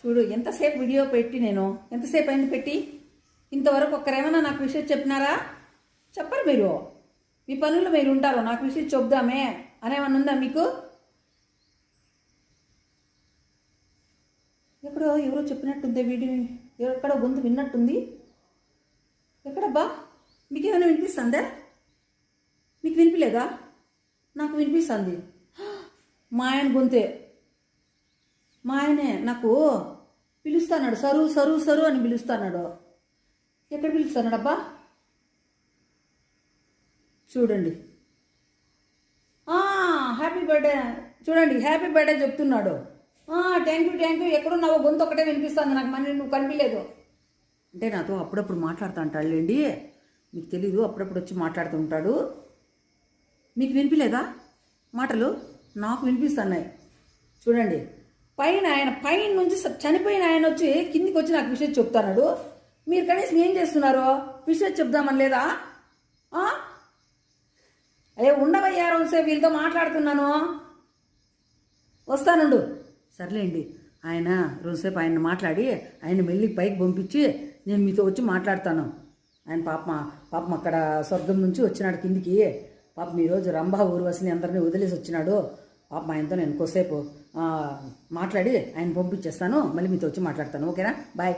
చూడు ఎంతసేపు వీడియో పెట్టి నేను ఎంతసేపు అయింది పెట్టి ఇంతవరకు ఒక్కరేమన్నా నాకు విషయం చెప్పినారా? చెప్పరు మీరు. మీ పనుల్లో మీరు ఉంటారు. నాకు విషయం చెప్దామే అనేమన్నా ఉందా మీకు? ఎక్కడో ఎవరో చెప్పినట్టుంది వీడియో, ఎక్కడో గొంతు విన్నట్టుంది. ఎక్కడబ్బా? మీకు ఏమైనా వినిపిస్తుందా? మీకు వినిపించలేదా? నాకు వినిపిస్తుంది. మా ఆయన గొంతే. మా ఆయనే నాకు పిలుస్తున్నాడు, సరు సరు సరు అని పిలుస్తున్నాడు. ఎక్కడ పిలుస్తున్నాడు అబ్బా? చూడండి, హ్యాపీ బర్త్డే చూడండి, హ్యాపీ బర్త్డే చెప్తున్నాడు. Thank you. ఎక్కడున్నావో గొంతు ఒకటే వినిపిస్తుంది నాకు, మళ్ళీ నువ్వు కనిపించలేదు అంటే. నాతో అప్పుడప్పుడు మాట్లాడుతూ ఉంటాడులేండి, మీకు తెలీదు. అప్పుడప్పుడు వచ్చి మాట్లాడుతూ ఉంటాడు. మీకు వినిపించలేదా మాటలు? నాకు వినిపిస్తున్నాయి. చూడండి, పైన నుంచి చనిపోయిన ఆయన వచ్చి కిందికి వచ్చి నాకు విషయం చెప్తున్నాడు. మీరు కనీసం ఏం చేస్తున్నారు? విషయం చెప్దామని లేదా? అయ్యో ఉండవయ్యా, రోజుసేపు వీళ్ళతో మాట్లాడుతున్నాను, వస్తానుండు. సర్లేండి, ఆయన రోజుసేపు ఆయన మాట్లాడి ఆయన మెల్లికి పైకి పంపించి నేను మీతో వచ్చి మాట్లాడతాను. ఆయన పాపం అక్కడ స్వర్గం నుంచి వచ్చినాడు కిందికి. పాపం ఈరోజు రంభా ఊర్వశిని అందరినీ వదిలేసి వచ్చినాడు. పాపం ఆయనతో నేను కొద్దిసేపు మాట్లాడి ఆయన పంపించేస్తాను, మళ్ళీ మీతో వచ్చి మాట్లాడతాను. ఓకేనా? బాయ్.